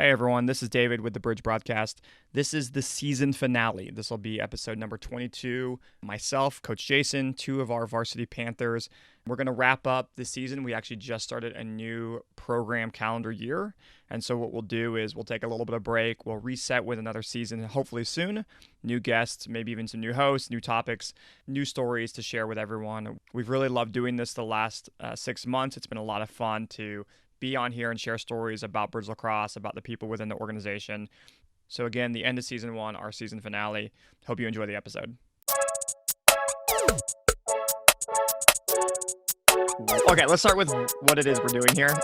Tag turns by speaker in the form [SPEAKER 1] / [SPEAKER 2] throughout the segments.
[SPEAKER 1] Hey everyone, this is David with the Bridge Broadcast. This is the season finale. This will be episode number 22. Myself, Coach Jason, two of our Varsity Panthers. We're going to wrap up this season. We actually just started a new program calendar year. And so what we'll do is we'll take a little bit of break. We'll reset with another season, hopefully soon. New guests, maybe even some new hosts, new topics, new stories to share with everyone. We've really loved doing this the last 6 months. It's been a lot of fun to be on here and share stories about Bridge Lacrosse, about the people within the organization. So again, the end of season 1, our season finale. Hope you enjoy the episode. Okay, let's start with what it is we're doing here.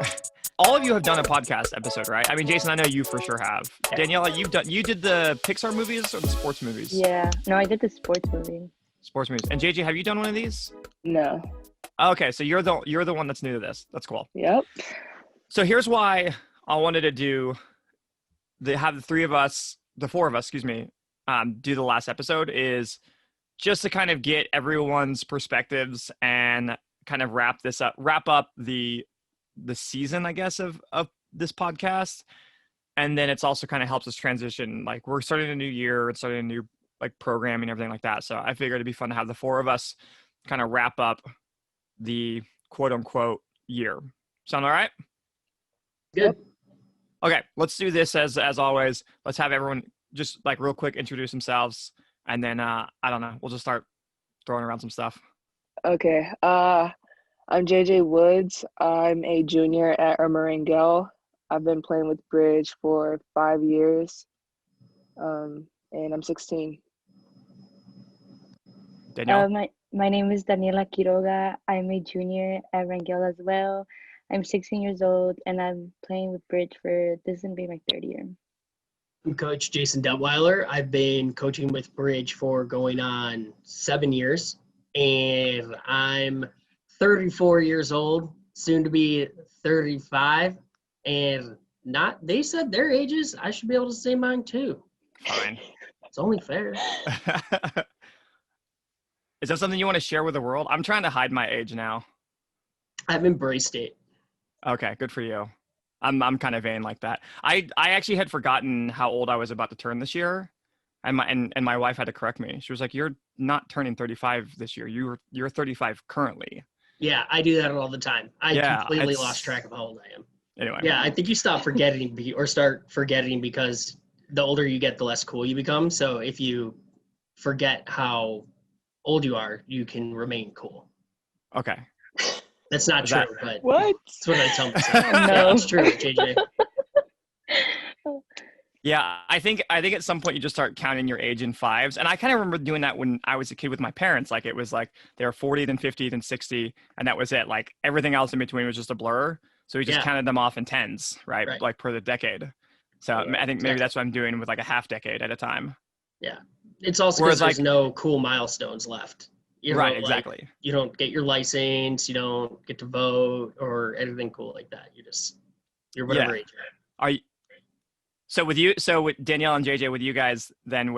[SPEAKER 1] All of you have done a podcast episode, right? I mean, Jason, I know you for sure have. Daniela, you did the Pixar movies or the sports movies?
[SPEAKER 2] Yeah, no, I did the sports movie.
[SPEAKER 1] Sports movies. And JJ, have you done one of these?
[SPEAKER 2] No.
[SPEAKER 1] Okay, so you're the one that's new to this. That's cool.
[SPEAKER 2] Yep.
[SPEAKER 1] So here's why I wanted to have the four of us, do the last episode, is just to kind of get everyone's perspectives and kind of wrap up the season, I guess, of this podcast. And then it's also kind of helps us transition. Like, we're starting a new year and starting a new programming, everything like that. So I figured it'd be fun to have the four of us kind of wrap up the quote unquote year. Sound all right?
[SPEAKER 3] Good.
[SPEAKER 1] Okay, let's do this as always. Let's have everyone just real quick introduce themselves, and then I don't know, we'll just start throwing around some stuff.
[SPEAKER 2] Okay. I'm JJ Woods. I'm a junior at Ermorangel. I've been playing with Bridge for 5 years, and I'm 16.
[SPEAKER 1] Danielle?
[SPEAKER 4] My name is Daniela Quiroga. I'm a junior at Rangel as well. I'm 16 years old, and I'm playing with Bridge this is going to be my 3rd year.
[SPEAKER 3] I'm Coach Jason Detweiler. I've been coaching with Bridge for going on 7 years, and I'm 34 years old, soon to be 35, and they said their ages. I should be able to say mine too.
[SPEAKER 1] Fine.
[SPEAKER 3] It's only fair.
[SPEAKER 1] Is that something you want to share with the world? I'm trying to hide my age now.
[SPEAKER 3] I've embraced it.
[SPEAKER 1] Okay, good for you. I'm kind of vain like that. I actually had forgotten how old I was about to turn this year, and my wife had to correct me. She was like, "You're not turning 35 this year. You're 35 currently."
[SPEAKER 3] Yeah, I do that all the time. I completely lost track of how old I am.
[SPEAKER 1] Anyway.
[SPEAKER 3] Yeah, I think you stop forgetting or start forgetting because the older you get, the less cool you become. So if you forget how old you are, you can remain cool.
[SPEAKER 1] Okay.
[SPEAKER 3] That's not true, but
[SPEAKER 2] What?
[SPEAKER 3] that's what I tell myself.
[SPEAKER 2] No.
[SPEAKER 3] Yeah, it's true, JJ.
[SPEAKER 1] Yeah, I think at some point you just start counting your age in fives. And I kind of remember doing that when I was a kid with my parents. Like, it was like they were 40, then 50, then 60, and that was it. Like, everything else in between was just a blur. So we just counted them off in tens, right? Like, per the decade. So I think maybe that's what I'm doing with like a half decade at a time.
[SPEAKER 3] Yeah. It's also because there's no cool milestones left.
[SPEAKER 1] Exactly.
[SPEAKER 3] You don't get your license, you don't get to vote or anything cool like that. You're whatever age you're at.
[SPEAKER 1] So with Danielle and JJ, with you guys, then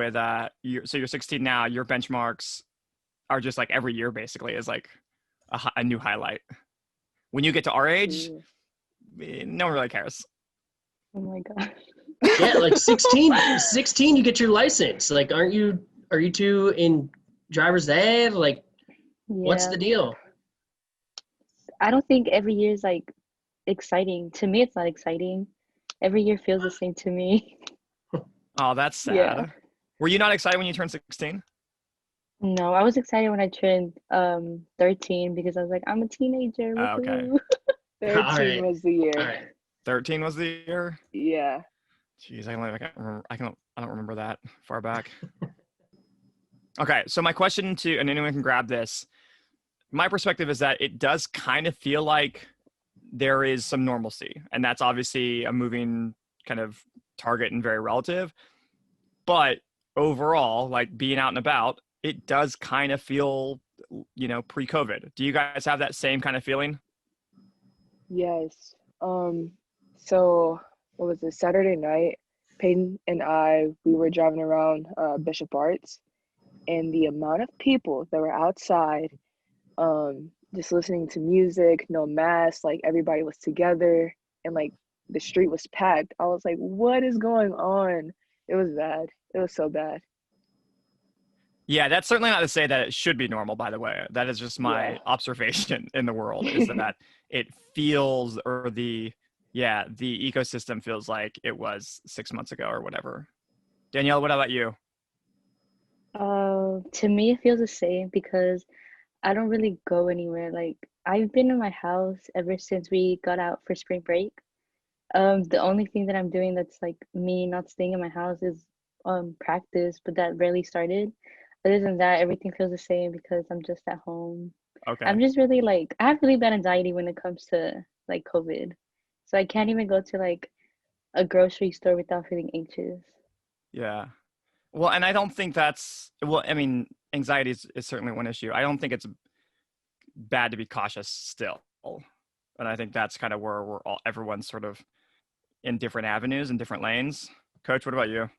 [SPEAKER 1] you're 16 now, your benchmarks are just like every year basically is like a new highlight. When you get to our age, no one really cares.
[SPEAKER 4] Oh my God.
[SPEAKER 3] Yeah, like 16, you get your license. Like, are you two in driver's ed? Like, what's the deal?
[SPEAKER 4] I don't think every year is like exciting. To me, it's not exciting. Every year feels the same to me.
[SPEAKER 1] Oh, that's sad.
[SPEAKER 4] Yeah.
[SPEAKER 1] Were you not excited when you turned 16?
[SPEAKER 4] No, I was excited when I turned 13 because I was like, I'm a teenager.
[SPEAKER 1] Okay.
[SPEAKER 2] 13 was the year.
[SPEAKER 3] All right.
[SPEAKER 1] 13 was the year?
[SPEAKER 2] Yeah.
[SPEAKER 1] Jeez, I don't remember that far back. Okay, so my question and anyone can grab this. My perspective is that it does kind of feel like there is some normalcy, and that's obviously a moving kind of target and very relative. But overall, like being out and about, it does kind of feel, pre-COVID. Do you guys have that same kind of feeling?
[SPEAKER 2] Yes. So what was it? Saturday night, Peyton and we were driving around Bishop Arts, and the amount of people that were outside, just listening to music, no masks, like everybody was together, and like the street was packed. I was like, what is going on? It was bad. It was so bad.
[SPEAKER 1] Yeah, that's certainly not to say that it should be normal, by the way. That is just
[SPEAKER 2] Yeah.
[SPEAKER 1] my observation in the world, is that it feels, or the ecosystem feels like it was 6 months ago or whatever. Danielle, what about you?
[SPEAKER 4] To me, it feels the same because I don't really go anywhere. Like, I've been in my house ever since we got out for spring break. The only thing that I'm doing that's like me not staying in my house is practice, but that rarely started. Other than that, everything feels the same because I'm just at home.
[SPEAKER 1] Okay.
[SPEAKER 4] I'm just really like I have really bad anxiety when it comes to like COVID. So I can't even go to like a grocery store without feeling anxious.
[SPEAKER 1] Yeah. Well, and I don't think that's, well, I mean, anxiety is certainly one issue. I don't think it's bad to be cautious still. And I think that's kind of where everyone's sort of in different avenues and different lanes. Coach, what about you?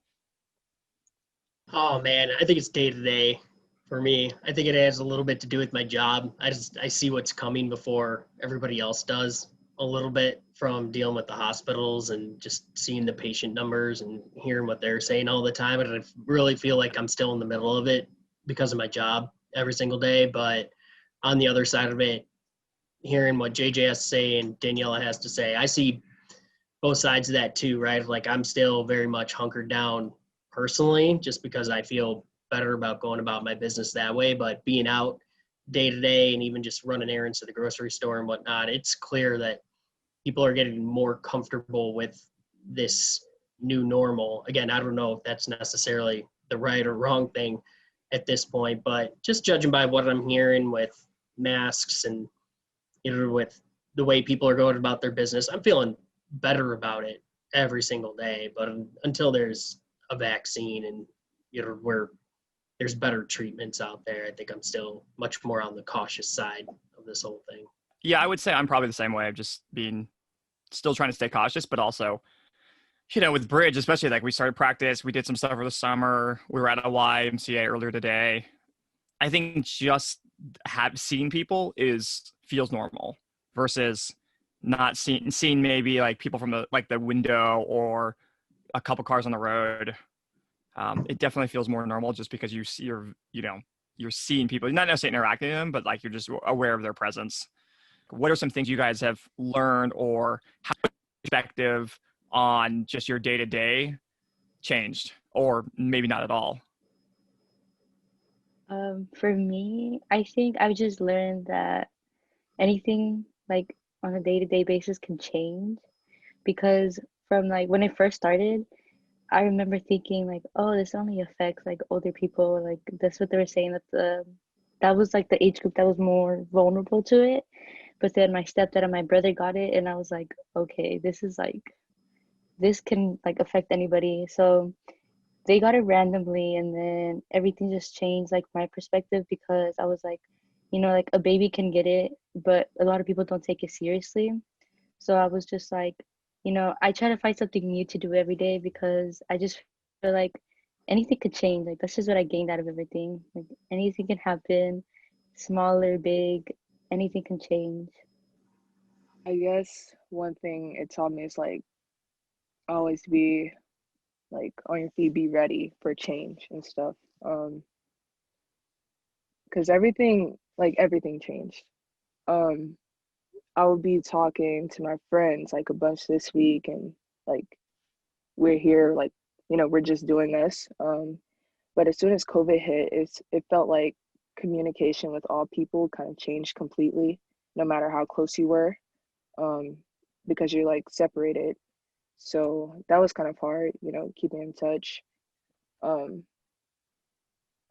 [SPEAKER 3] Oh man, I think it's day to day for me. I think it has a little bit to do with my job. I see what's coming before everybody else does a little bit from dealing with the hospitals and just seeing the patient numbers and hearing what they're saying all the time. And I really feel like I'm still in the middle of it because of my job every single day. But on the other side of it, hearing what JJ has to say and Daniela has to say, I see both sides of that too, right? Like I'm still very much hunkered down personally, just because I feel better about going about my business that way. But being out day to day and even just running errands to the grocery store and whatnot, it's clear that people are getting more comfortable with this new normal. Again, I don't know if that's necessarily the right or wrong thing at this point, but just judging by what I'm hearing with masks and with the way people are going about their business, I'm feeling better about it every single day. But until there's a vaccine and where there's better treatments out there, I think I'm still much more on the cautious side of this whole thing.
[SPEAKER 1] Yeah, I would say I'm probably the same way. Of just being still trying to stay cautious, but also, with bridge, especially like we started practice, we did some stuff over the summer. We were at a YMCA earlier today. I think just seeing people feels normal versus not seeing maybe like people from the window or a couple cars on the road. It definitely feels more normal just because you're seeing people, not necessarily interacting with them, but like you're just aware of their presence. What are some things you guys have learned, or how perspective on just your day-to-day changed, or maybe not at all?
[SPEAKER 4] For me, I think I've just learned that anything like on a day-to-day basis can change because from like when it first started, I remember thinking like, oh, this only affects like older people. Like that's what they were saying that was like the age group that was more vulnerable to it. But then my stepdad and my brother got it, and I was like, okay, this can like affect anybody. So they got it randomly, and then everything just changed like my perspective because I was like, like a baby can get it, but a lot of people don't take it seriously. So I was just like, I try to find something new to do every day because I just feel like anything could change. Like that's just what I gained out of everything. Like anything can happen, small or big, anything can change.
[SPEAKER 2] I guess one thing it taught me is like always be like on your feet, be ready for change and stuff. Because everything changed. Um, I would be talking to my friends like a bunch this week, and like we're here, like we're just doing this. But as soon as COVID hit, it felt like communication with all people kind of changed completely, no matter how close you were, um, because you're like separated. So that was kind of hard, keeping in touch. Um,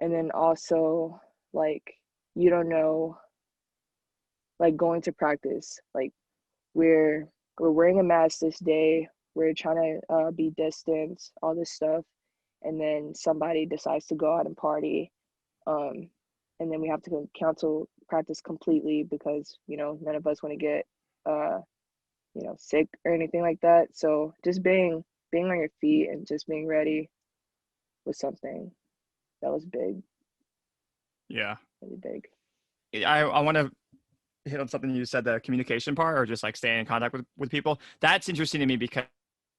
[SPEAKER 2] and then also like you don't know, like going to practice, like we're wearing a mask this day. We're trying to be distant, all this stuff, and then somebody decides to go out and party, um, and then we have to cancel practice completely because none of us want to get uh, sick or anything like that. So just being on your feet and just being ready was something that was big,
[SPEAKER 1] Yeah.
[SPEAKER 2] really big.
[SPEAKER 1] I want to hit on something you said, the communication part, or just like staying in contact with people. That's interesting to me because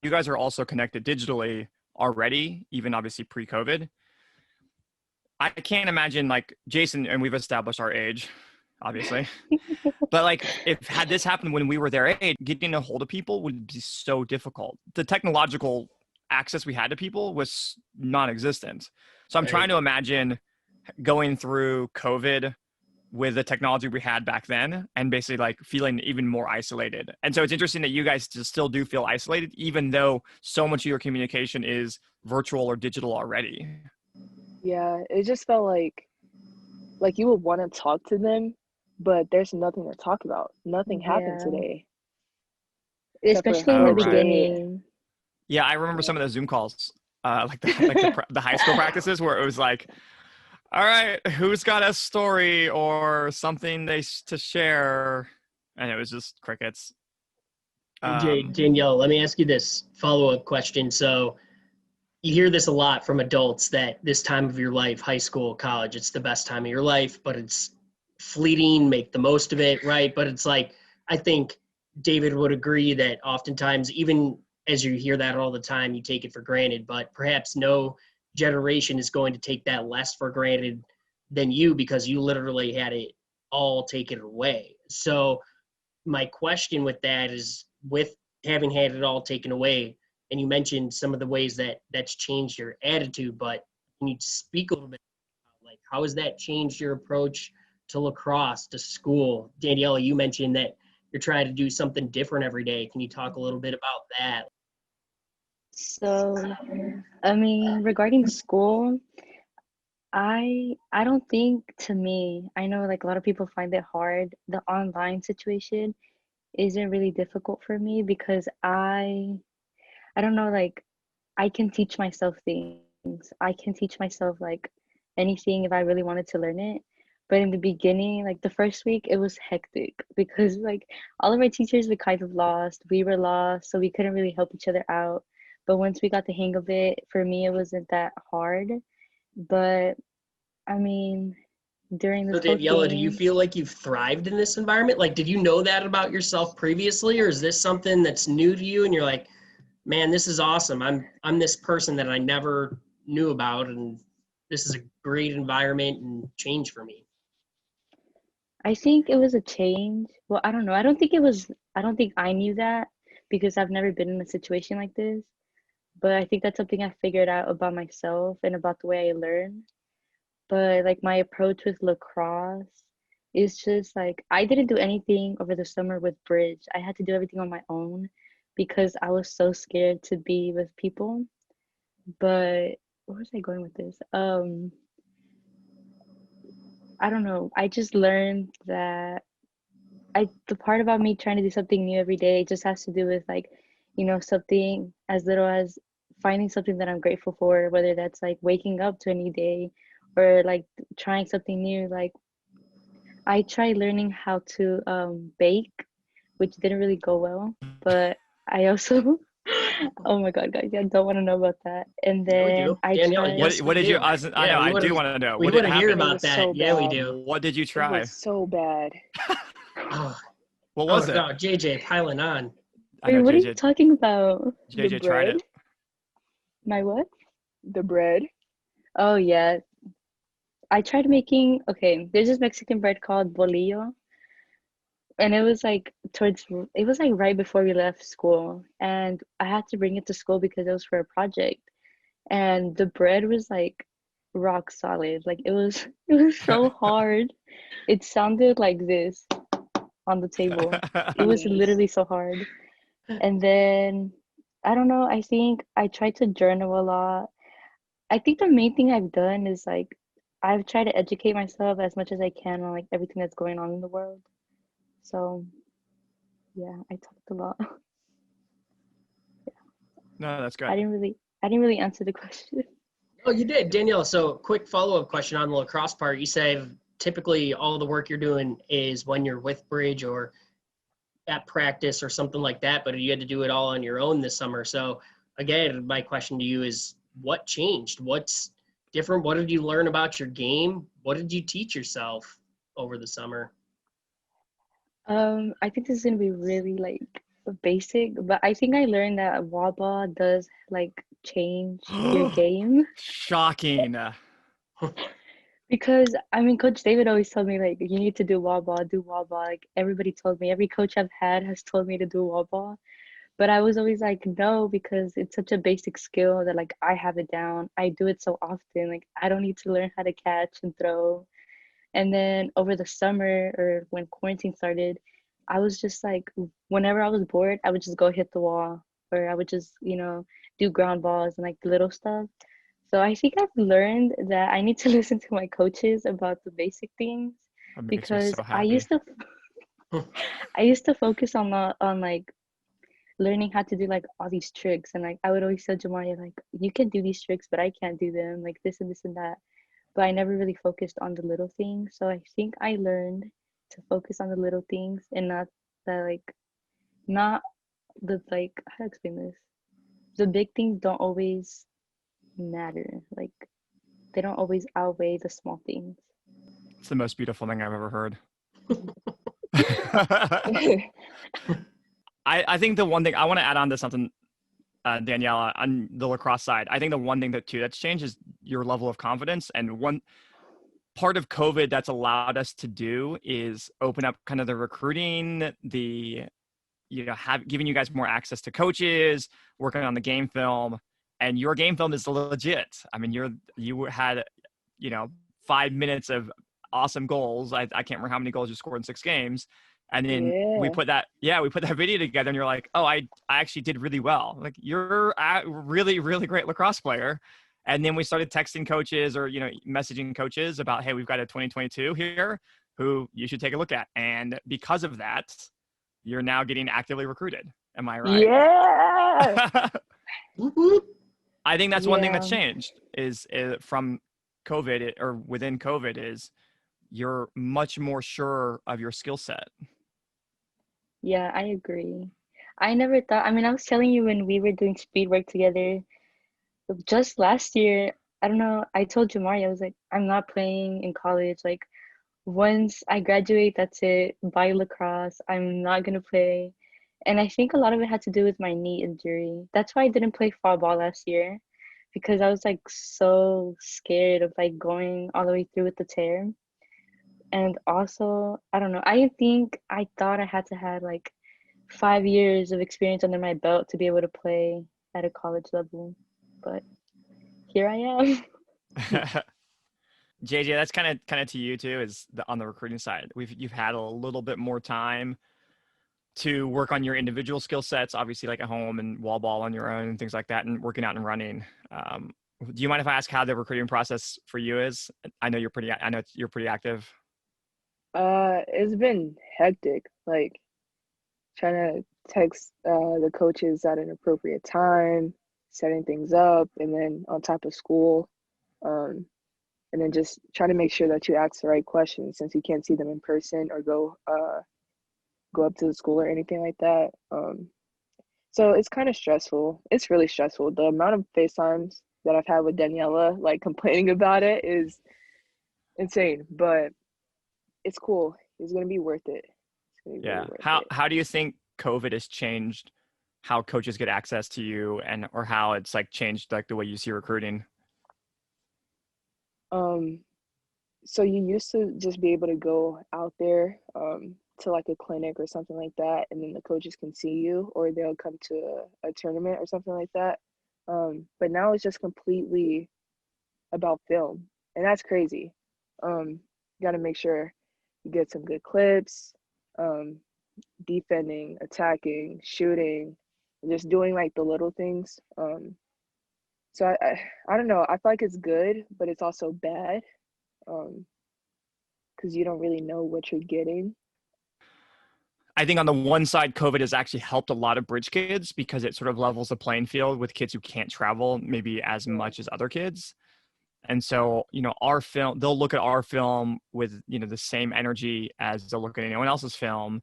[SPEAKER 1] you guys are also connected digitally already, even obviously pre-COVID. I can't imagine like Jason, and we've established our age, obviously. But like if had this happened when we were their age, getting a hold of people would be so difficult. The technological access we had to people was non-existent. So I'm trying to imagine going through COVID with the technology we had back then and basically like feeling even more isolated. And so it's interesting that you guys still do feel isolated, even though so much of your communication is virtual or digital already.
[SPEAKER 2] Yeah, it just felt like you would want to talk to them, but there's nothing to talk about. Nothing happened
[SPEAKER 4] Yeah.
[SPEAKER 2] today. Except for
[SPEAKER 4] Especially in the
[SPEAKER 1] Oh, right.
[SPEAKER 4] beginning.
[SPEAKER 1] Yeah, I remember some of the Zoom calls, like the high school practices where it was like, all right, who's got a story or something to share? And it was just crickets.
[SPEAKER 3] Danielle, let me ask you this follow-up question. So you hear this a lot from adults that this time of your life, high school, college, it's the best time of your life, but it's fleeting, make the most of it, right? But it's like, I think David would agree that oftentimes, even as you hear that all the time, you take it for granted, but perhaps no generation is going to take that less for granted than you because you literally had it all taken away. So my question with that is, with having had it all taken away, and you mentioned some of the ways that that's changed your attitude, but can you speak a little bit about, like, how has that changed your approach to lacrosse, to school? Daniela, you mentioned that you're trying to do something different every day. Can you talk a little bit about that?
[SPEAKER 4] So, I mean, regarding school, I don't think, to me, I know like a lot of people find it hard. The online situation isn't really difficult for me because I don't know, like I can teach myself things. I can teach myself like anything if I really wanted to learn it. But in the beginning, like the first week, it was hectic because like all of our teachers were kind of lost. We were lost, so we couldn't really help each other out. But once we got the hang of it, for me, it wasn't that hard. But I mean, during
[SPEAKER 3] So
[SPEAKER 4] this whole
[SPEAKER 3] Daniela, do you
[SPEAKER 4] thing,
[SPEAKER 3] feel like you've thrived in this environment? Like, did you know that about yourself previously, or is this something that's new to you and you're like, man, this is awesome. I'm this person that I never knew about, and this is a great environment and change for me.
[SPEAKER 4] I think it was a change. Well, I don't know. I don't think I knew that because I've never been in a situation like this. But I think that's something I figured out about myself and about the way I learn. But like my approach with lacrosse is just like I didn't do anything over the summer with bridge. I had to do everything on my own because I was so scared to be with people. But where was I going with this? I don't know. I just learned that the part about me trying to do something new every day just has to do with like, something as little as finding something that I'm grateful for, whether that's like waking up to a new day or like trying something new. Like I tried learning how to bake, which didn't really go well, but I also oh my god, guys, I don't want to know about that. And
[SPEAKER 3] Yeah, we
[SPEAKER 4] then
[SPEAKER 3] do.
[SPEAKER 4] I
[SPEAKER 3] Danielle,
[SPEAKER 4] tried
[SPEAKER 3] yes, we
[SPEAKER 1] What did you?
[SPEAKER 3] do.
[SPEAKER 1] I
[SPEAKER 3] Yeah,
[SPEAKER 1] know. I do want to know.
[SPEAKER 3] we
[SPEAKER 1] What did
[SPEAKER 3] want to hear
[SPEAKER 1] happen?
[SPEAKER 2] It
[SPEAKER 3] about
[SPEAKER 2] was
[SPEAKER 3] that.
[SPEAKER 2] so
[SPEAKER 3] Yeah, we
[SPEAKER 2] bad.
[SPEAKER 3] do.
[SPEAKER 1] What did you
[SPEAKER 2] It
[SPEAKER 1] try?
[SPEAKER 2] was so bad.
[SPEAKER 3] Oh,
[SPEAKER 1] What
[SPEAKER 3] oh
[SPEAKER 1] was it?
[SPEAKER 3] no, JJ piling on.
[SPEAKER 1] I
[SPEAKER 4] wait,
[SPEAKER 1] know
[SPEAKER 4] what are you
[SPEAKER 1] JJ.
[SPEAKER 4] talking about?
[SPEAKER 2] The
[SPEAKER 1] JJ tried
[SPEAKER 2] bread,
[SPEAKER 1] it.
[SPEAKER 4] My what?
[SPEAKER 2] the bread.
[SPEAKER 4] Oh yeah. I tried making, okay, there's this Mexican bread called bolillo, and it was like right before we left school, and I had to bring it to school because it was for a project, and the bread was like rock solid. Like it was so hard. It sounded like this on the table. It was
[SPEAKER 2] Yes.
[SPEAKER 4] literally so hard. And then I don't know, I think I tried to journal a lot. I think the main thing I've done is like I've tried to educate myself as much as I can on like everything that's going on in the world. So yeah, I talked a lot.
[SPEAKER 1] No, that's
[SPEAKER 4] I
[SPEAKER 1] good.
[SPEAKER 4] didn't really I didn't really answer the question.
[SPEAKER 3] Oh, you did, Danielle. So, quick follow-up question on the lacrosse part. You say typically all the work you're doing is when you're with Bridge or at practice or something like that, but you had to do it all on your own this summer. So, again, my question to you is, what changed? What's different? What did you learn about your game? What did you teach yourself over the summer?
[SPEAKER 4] I think this is gonna be really like basic, but I think I learned that wall ball does like change your game
[SPEAKER 1] Shocking.
[SPEAKER 4] because I mean, Coach David always told me like you need to do wall ball, do wall ball. Like everybody told me, every coach I've had has told me to do wall ball, but I was always like no because it's such a basic skill that like I have it down. I do it so often, like I don't need to learn how to catch and throw. And then over the summer or when quarantine started, I was just like, whenever I was bored, I would just go hit the wall or I would just, do ground balls and like the little stuff. So I think I've learned that I need to listen to my coaches about the basic things
[SPEAKER 1] That makes me
[SPEAKER 4] because
[SPEAKER 1] so
[SPEAKER 4] I
[SPEAKER 1] happy.
[SPEAKER 4] used to I used to focus on like learning how to do like all these tricks and like I would always tell Jamari like you can do these tricks but I can't do them like this and that, but I never really focused on the little things. So I think I learned to focus on the little things and not the like how to explain this. The big things don't always matter. Like they don't always outweigh the small things.
[SPEAKER 1] It's the most beautiful thing I've ever heard. I think the one thing I want to add on to something, Daniela, on the lacrosse side, I think the one thing that's changed is your level of confidence. And one part of COVID that's allowed us to do is open up kind of the recruiting, giving you guys more access to coaches, working on the game film, and your game film is legit. I mean, you had, 5 minutes of awesome goals. I can't remember how many goals you scored in 6 games. And then we
[SPEAKER 2] Yeah.
[SPEAKER 1] put that video together and you're like, oh, I actually did really well. Like you're a really, really great lacrosse player. And then we started texting coaches or, messaging coaches about, hey, we've got a 2022 here who you should take a look at. And because of that, you're now getting actively recruited. Am I right?
[SPEAKER 2] Yeah.
[SPEAKER 1] I think that's one thing that's
[SPEAKER 4] Yeah.
[SPEAKER 1] changed is from COVID or within COVID is you're much more sure of your skill set.
[SPEAKER 4] Yeah, I agree. I never thought, I mean, I was telling you when we were doing speed work together, just last year, I don't know, I told Jamari, I was like, I'm not playing in college. Like, once I graduate, that's it. Bye lacrosse. I'm not gonna play. And I think a lot of it had to do with my knee injury. That's why I didn't play fall ball last year because I was like so scared of like going all the way through with the tear. And also, I don't know, I thought I had to have like 5 years of experience under my belt to be able to play at a college level. But here I am.
[SPEAKER 1] JJ, that's kind of to you too. Is on the recruiting side, you've had a little bit more time to work on your individual skill sets, obviously like at home and wall ball on your own and things like that, and working out and running. Do you mind if I ask how the recruiting process for you is? I know you're pretty active.
[SPEAKER 2] It's been hectic. Like trying to text the coaches at an appropriate time, setting things up, and then on top of school, um, and then just trying to make sure that you ask the right questions since you can't see them in person or go up to the school or anything like that. So it's kind of stressful. It's really stressful. The amount of FaceTimes that I've had with Daniela, like complaining about it, is insane. But it's cool. It's gonna be worth it. It's gonna be really
[SPEAKER 1] Yeah.
[SPEAKER 2] worth
[SPEAKER 1] How
[SPEAKER 2] it.
[SPEAKER 1] how do you think COVID has changed how coaches get access to you and or how it's like changed like the way you see recruiting?
[SPEAKER 2] Um, so you used to just be able to go out there to like a clinic or something like that, and then the coaches can see you, or they'll come to a tournament or something like that. But now it's just completely about film, and that's crazy. You got to make sure you get some good clips, um, defending, attacking, shooting, just doing like the little things. So I don't know. I feel like it's good, but it's also bad because you don't really know what you're getting.
[SPEAKER 1] I think on the one side, COVID has actually helped a lot of bridge kids because it sort of levels the playing field with kids who can't travel maybe as
[SPEAKER 2] Yeah.
[SPEAKER 1] much as other kids. And so, our film, they'll look at our film with, the same energy as they'll look at anyone else's film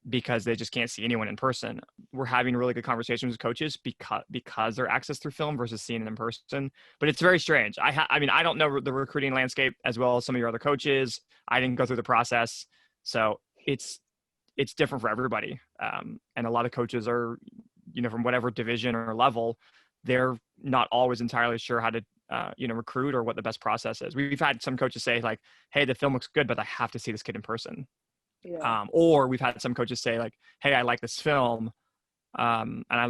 [SPEAKER 1] because they just can't see anyone in person. We're having really good conversations with coaches because they're access through film versus seeing it in person. But it's very strange. I mean, I don't know the recruiting landscape as well as some of your other coaches. I didn't go through the process. So it's different for everybody. And a lot of coaches are, from whatever division or level, they're not always entirely sure how to, recruit or what the best process is. We've had some coaches say like, hey, the film looks good, but I have to see this kid in person.
[SPEAKER 2] Yeah.
[SPEAKER 1] Or we've had some coaches say like, hey, I like this film. And I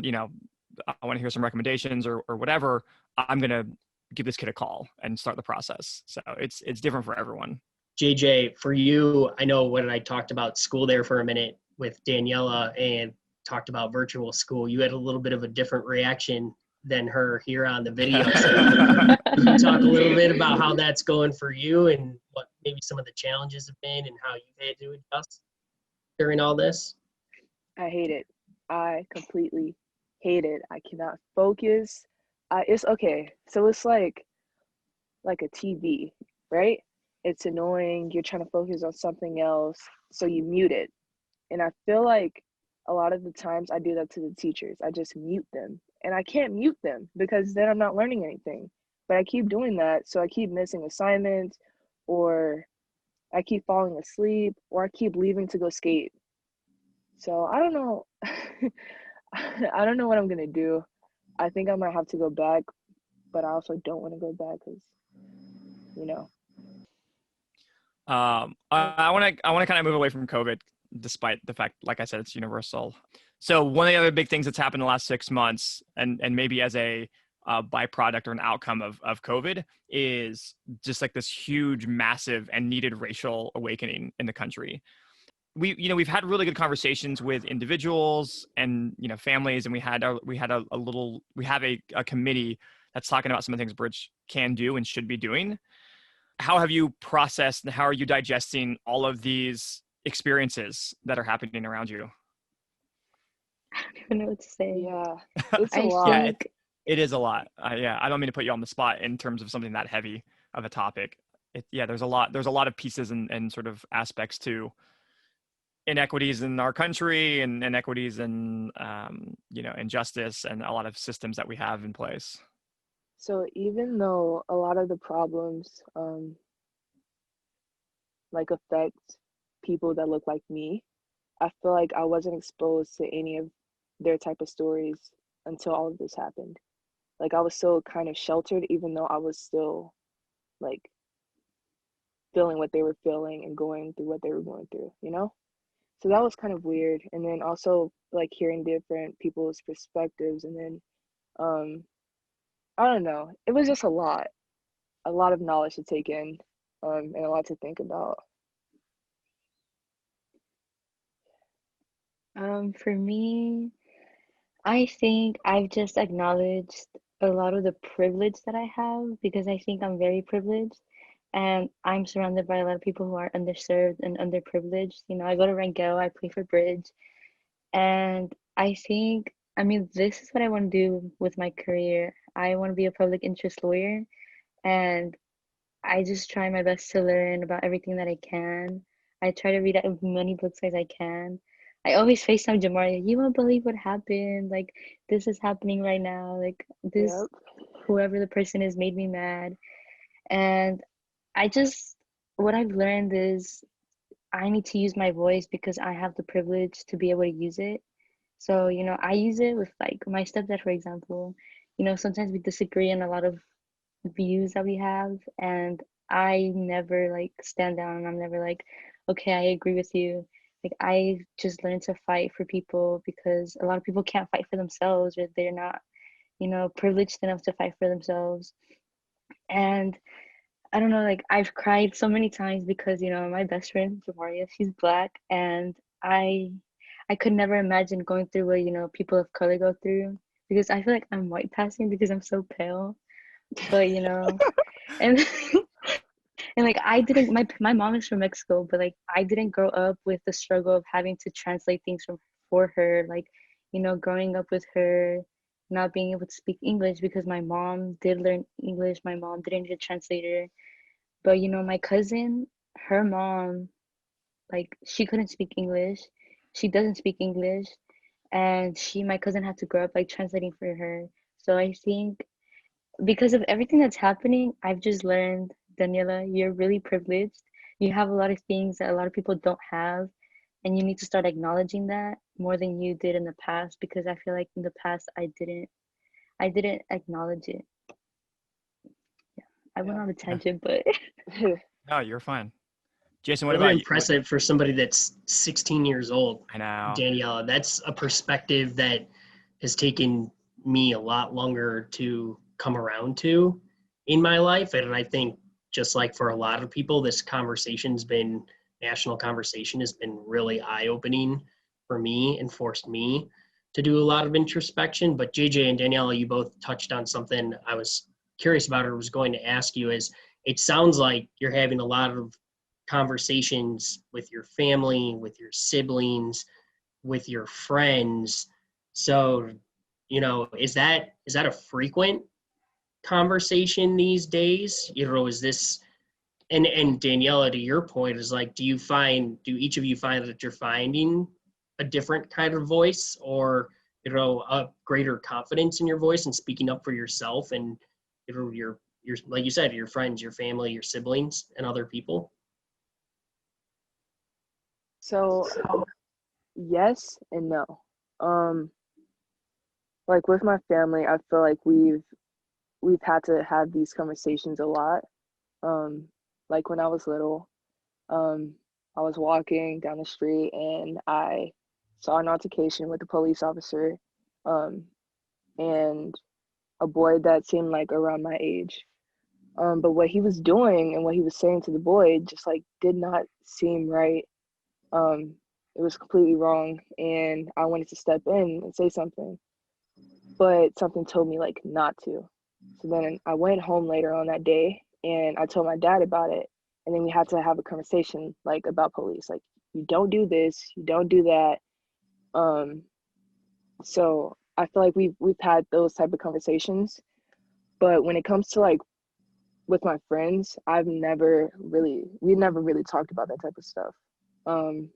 [SPEAKER 1] want to hear some recommendations or whatever. I'm going to give this kid a call and start the process. So it's different for everyone.
[SPEAKER 3] JJ, for you, I know when I talked about school there for a minute with Daniela and talked about virtual school, you had a little bit of a different reaction than her here on the video. So can you talk a little bit about how that's going for you and what maybe some of the challenges have been and how you've had to adjust during all this?
[SPEAKER 2] I hate it. I completely hate it. I cannot focus. It's okay. So it's like a TV, right? It's annoying. You're trying to focus on something else, so you mute it. And I feel like a lot of the times I do that to the teachers. I just mute them. And I can't mute them because then I'm not learning anything. But I keep doing that, so I keep missing assignments, or I keep falling asleep, or I keep leaving to go skate. So I don't know. I don't know what I'm gonna do. I think I might have to go back, but I also don't want to go back because, you know.
[SPEAKER 1] I want to kind of move away from COVID, despite the fact, like I said, it's universal. So one of the other big things that's happened in the last 6 months, and maybe as a byproduct or an outcome of COVID, is just like this huge, massive, and needed racial awakening in the country. We've had really good conversations with individuals and families, and we have a committee that's talking about some of the things Bridge can do and should be doing. How have you processed and how are you digesting all of these experiences that are happening around you?
[SPEAKER 4] I don't even know what to say.
[SPEAKER 2] Yeah, it's a
[SPEAKER 4] I
[SPEAKER 2] lot.
[SPEAKER 1] Yeah,
[SPEAKER 4] think
[SPEAKER 1] it is a lot. I don't mean to put you on the spot in terms of something that heavy of a topic. There's a lot of pieces and sort of aspects to inequities in our country and inequities in injustice and a lot of systems that we have in place.
[SPEAKER 2] So even though a lot of the problems like affect people that look like me, I feel like I wasn't exposed to any of their type of stories until all of this happened. Like I was still kind of sheltered, even though I was still like feeling what they were feeling and going through what they were going through, you know? So that was kind of weird. And then also like hearing different people's perspectives, and then I don't know. It was just a lot of knowledge to take in, and a lot to think about.
[SPEAKER 4] for me, I think I've just acknowledged a lot of the privilege that I have because I think I'm very privileged and I'm surrounded by a lot of people who are underserved and underprivileged. I go to Rangel, I play for Bridge, and I think, I mean, this is what I want to do with my career. I want to be a public interest lawyer, and I just try my best to learn about everything that I can. I try to read as many books as I can. I always FaceTime Jamaria, you won't believe what happened. Like, this is happening right now. Like, this,
[SPEAKER 2] Yep.
[SPEAKER 4] whoever the person is made me mad. And what I've learned is I need to use my voice because I have the privilege to be able to use it. So, I use it with like my stepdad, for example. Sometimes we disagree on a lot of views that we have, and I never like stand down and I'm never like, okay, I agree with you. Like I just learned to fight for people because a lot of people can't fight for themselves, or they're not, privileged enough to fight for themselves. And I don't know, like I've cried so many times because, my best friend, Jamaria, she's Black, and I could never imagine going through what, people of color go through because I feel like I'm white passing because I'm so pale. But, and and like I didn't my mom is from Mexico, but like I didn't grow up with the struggle of having to translate things for her, like, growing up with her not being able to speak English because my mom did learn English. My mom didn't need a translator. But my cousin, her mom, like she couldn't speak English. She doesn't speak English. And my cousin had to grow up like translating for her. So I think because of everything that's happening, I've just learned, Daniela, you're really privileged. You have a lot of things that a lot of people don't have. and you need to start acknowledging that more than you did in the past, because I feel like in the past I didn't acknowledge it. Yeah, I went
[SPEAKER 1] Yeah.
[SPEAKER 4] on a tangent, but
[SPEAKER 1] No, you're fine. Jason, what
[SPEAKER 3] Really
[SPEAKER 1] about you?
[SPEAKER 3] impressive for somebody that's 16 years old,
[SPEAKER 1] I know.
[SPEAKER 3] Daniela. That's a perspective that has taken me a lot longer to come around to in my life. And I think just like for a lot of people, this national conversation has been really eye-opening for me and forced me to do a lot of introspection. But JJ and Daniela, you both touched on something I was curious about or was going to ask you is it sounds like you're having a lot of conversations with your family, with your siblings, with your friends. So, is that a frequent conversation these days? Is this and Daniela, to your point, is like, do each of you find that you're finding a different kind of voice or a greater confidence in your voice and speaking up for yourself and your like you said, your friends, your family, your siblings, and other people?
[SPEAKER 2] So yes and no. Um, like with my family, I feel like we've had to have these conversations a lot. Um, like when I was little, um, I was walking down the street and I saw an altercation with a police officer, um, and a boy that seemed like around my age. But what he was doing and what he was saying to the boy just like did not seem right. Um, it was completely wrong, and I wanted to step in and say something, but something told me like not to. So then I went home later on that day and I told my dad about it, and then we had to have a conversation like about police, like you don't do this, you don't do that. Um, so I feel like we've had those type of conversations, but when it comes to like with my friends, we never really talked about that type of stuff. Um,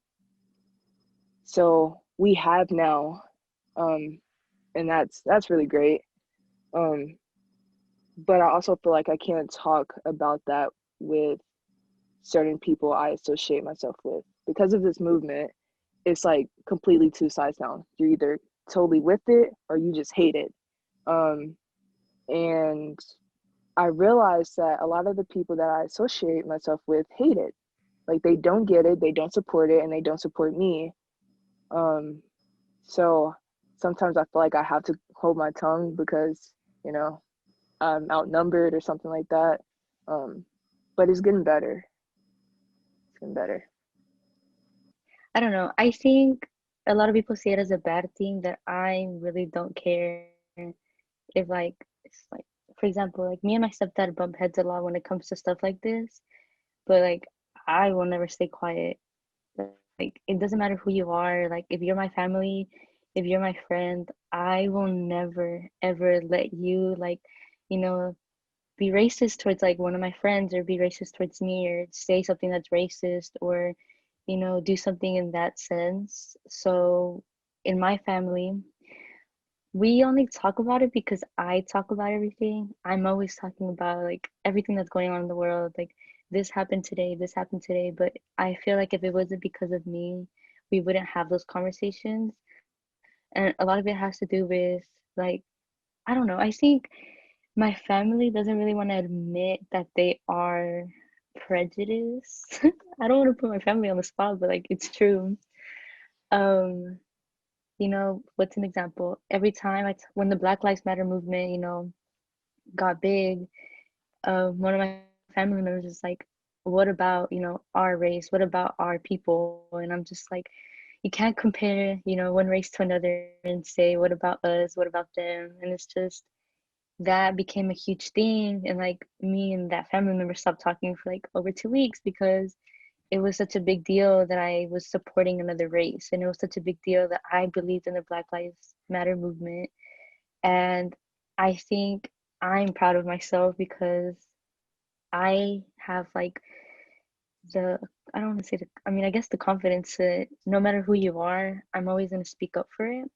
[SPEAKER 2] so we have now, um, and that's really great. Um, but I also feel like I can't talk about that with certain people I associate myself with because of this movement. It's like completely two sides now. You're either totally with it or you just hate it. Um, and I realized that a lot of the people that I associate myself with hate it. Like they don't get it, they don't support it, and they don't support me. Um, so sometimes I feel like I have to hold my tongue because, you know, I'm outnumbered or something like that. Um, but it's getting better. It's getting better.
[SPEAKER 4] I don't know. I think a lot of people see it as a bad thing that I really don't care if like it's like, for example, like me and my stepdad bump heads a lot when it comes to stuff like this, but like I will never stay quiet. Like it doesn't matter who you are, like if you're my family, if you're my friend, I will never ever let you like, you know, be racist towards like one of my friends or be racist towards me or say something that's racist or do something in that sense. So in my family, we only talk about it because I talk about everything. I'm always talking about like everything that's going on in the world, like this happened today, but I feel like if it wasn't because of me, we wouldn't have those conversations. And a lot of it has to do with like, I don't know, I think my family doesn't really want to admit that they are prejudiced. I don't want to put my family on the spot, but like it's true. Um, what's an example? Every time when the Black Lives Matter movement, got big, one of my family members is like, "What about our race? What about our people?" And I'm just like, you can't compare one race to another and say, "What about us? What about them?" And it's just that became a huge thing, and like me and that family member stopped talking for like over 2 weeks because it was such a big deal that I was supporting another race, and it was such a big deal that I believed in the Black Lives Matter movement. And I think I'm proud of myself because I have like the I don't want to say I mean, I guess the confidence that no matter who you are, I'm always going to speak up for it.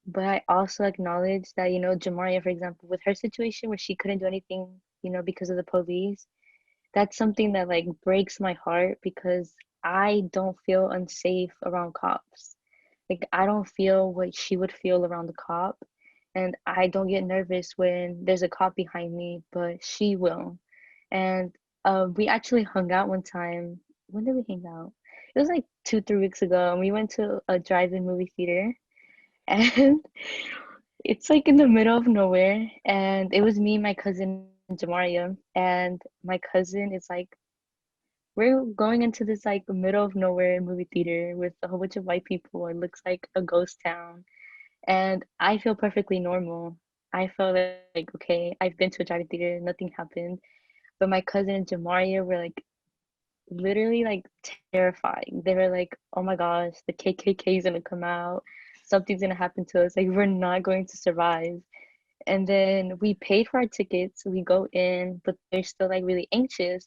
[SPEAKER 4] But I also acknowledge that, Jamaria, for example, with her situation where she couldn't do anything, because of the police, that's something that like breaks my heart because I don't feel unsafe around cops. Like, I don't feel what she would feel around the cop. And I don't get nervous when there's a cop behind me, but she will. And we actually hung out one time. When did we hang out? It was like 2, 3 weeks ago. And we went to a drive-in movie theater. And it's like in the middle of nowhere. And it was me, my cousin, Jamaria. And my cousin is like, we're going into this like middle of nowhere movie theater with a whole bunch of white people. It looks like a ghost town. And I feel perfectly normal. I felt like, okay, I've been to a drive-in theater, nothing happened. But my cousin and Jamaria were like literally like terrifying. They were like, oh my gosh, the KKK is gonna come out. Something's gonna happen to us. Like, we're not going to survive. And then we paid for our tickets. We go in, but they're still like really anxious.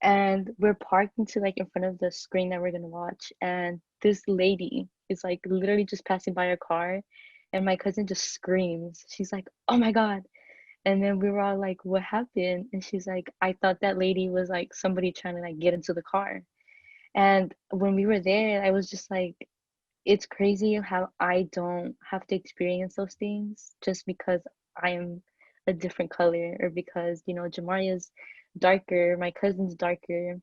[SPEAKER 4] And we're parked into like in front of the screen that we're gonna watch. And this lady is like literally just passing by our car. And my cousin just screams. She's like, oh my God. And then we were all like, what happened? And she's like, I thought that lady was like somebody trying to like get into the car. And when we were there, I was just like, it's crazy how I don't have to experience those things just because I'm a different color, or because, Jamaria's darker, my cousin's darker.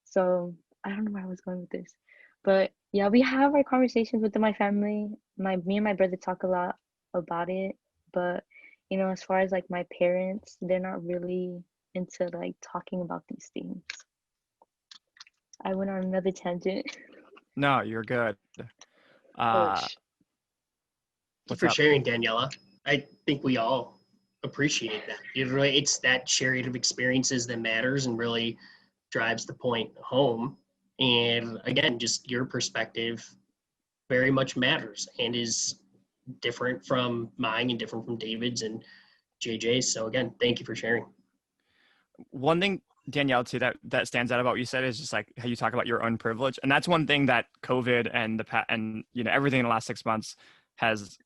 [SPEAKER 4] So I don't know where I was going with this. But yeah, we have our conversations within my family. Me and my brother talk a lot about it. But as far as like my parents, they're not really into like talking about these things. I went on another tangent.
[SPEAKER 1] No, you're good.
[SPEAKER 2] Coach.
[SPEAKER 3] Thank you
[SPEAKER 1] What's
[SPEAKER 3] for
[SPEAKER 1] up?
[SPEAKER 3] sharing, Daniela. I think we all appreciate that. It's that sharing of experiences that matters and really drives the point home. And again, just your perspective very much matters and is different from mine and different from David's and JJ's. So again, thank you for sharing.
[SPEAKER 1] One thing, Danielle, too, that stands out about what you said is just like how you talk about your own privilege, and that's one thing that COVID and everything in the last 6 months has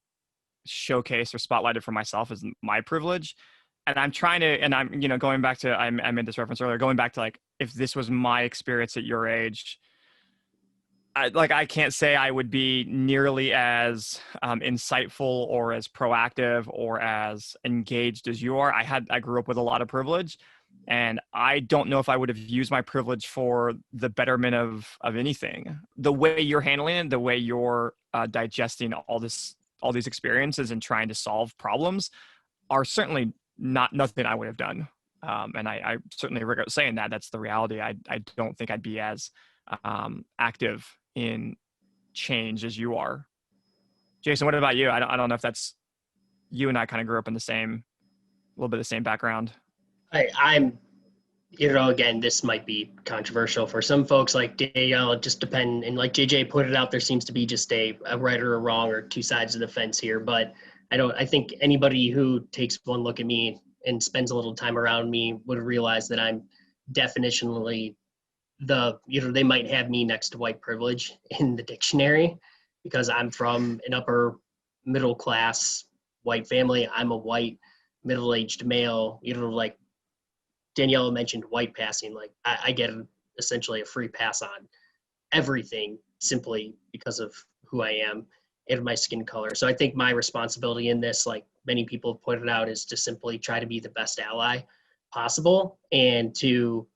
[SPEAKER 1] showcased or spotlighted for myself is my privilege. And I'm trying to, and I'm going back to, I made this reference earlier, going back to like, if this was my experience at your age, I can't say I would be nearly as insightful or as proactive or as engaged as you are. I grew up with a lot of privilege, and I don't know if I would have used my privilege for the betterment of anything. The way you're handling it, the way you're digesting all these experiences and trying to solve problems are certainly nothing I would have done. And I certainly regret saying that. That's the reality. I don't think I'd be as active in change as you are. Jason, what about you? I don't know if that's, you and I kind of grew up in a little bit of the same background.
[SPEAKER 3] I'm, again, this might be controversial for some folks. Like Danielle, just depend, and like JJ put it out, there seems to be just a right or a wrong or two sides of the fence here. But I think anybody who takes one look at me and spends a little time around me would realize that I'm definitionally they might have me next to white privilege in the dictionary because I'm from an upper middle class white family. I'm a white middle-aged male. Like Daniela mentioned white passing. Like I get essentially a free pass on everything simply because of who I am and my skin color. So I think my responsibility in this, like many people have pointed out, is to simply try to be the best ally possible and to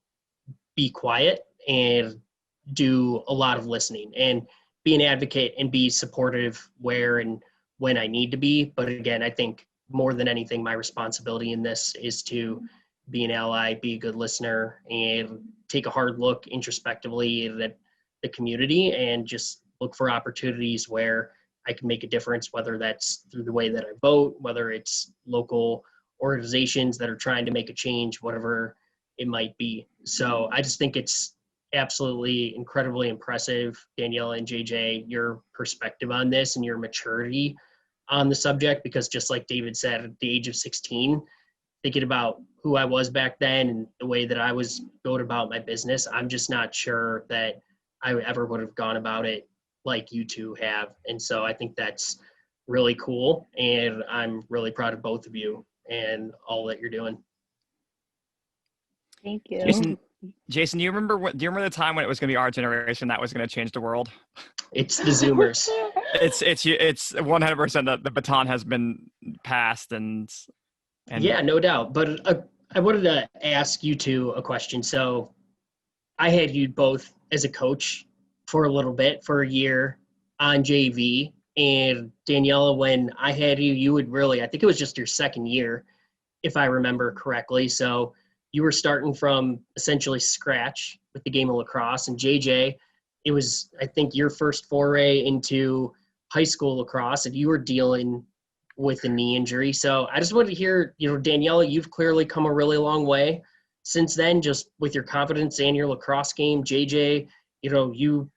[SPEAKER 3] be quiet and do a lot of listening and be an advocate and be supportive where and when I need to be. But again, I think more than anything, my responsibility in this is to be an ally, be a good listener, and take a hard look introspectively at the community and just look for opportunities where I can make a difference, whether that's through the way that I vote, whether it's local organizations that are trying to make a change, whatever it might be. So I just think it's absolutely incredibly impressive, Daniela and JJ, your perspective on this and your maturity on the subject, because just like David said, at the age of 16, thinking about who I was back then and the way that I was going about my business, I'm just not sure that I ever would have gone about it like you two have. And so I think that's really cool. And I'm really proud of both of you and all that you're doing.
[SPEAKER 4] Thank you.
[SPEAKER 1] Jason, Jason, do you remember the time when it was going to be our generation that was going to change the world?
[SPEAKER 3] It's the Zoomers.
[SPEAKER 1] It's 100% that the baton has been passed and
[SPEAKER 3] Yeah, no doubt. But I wanted to ask you two a question. So I had you both as a coach for a little bit, for a year on JV. And Daniela, when I had you, you would really, I think it was just your second year, if I remember correctly. So you were starting from essentially scratch with the game of lacrosse. And JJ, it was, I think, your first foray into high school lacrosse, and you were dealing with a knee injury. So I just wanted to hear, Daniela, you've clearly come a really long way since then, just with your confidence and your lacrosse game. JJ, you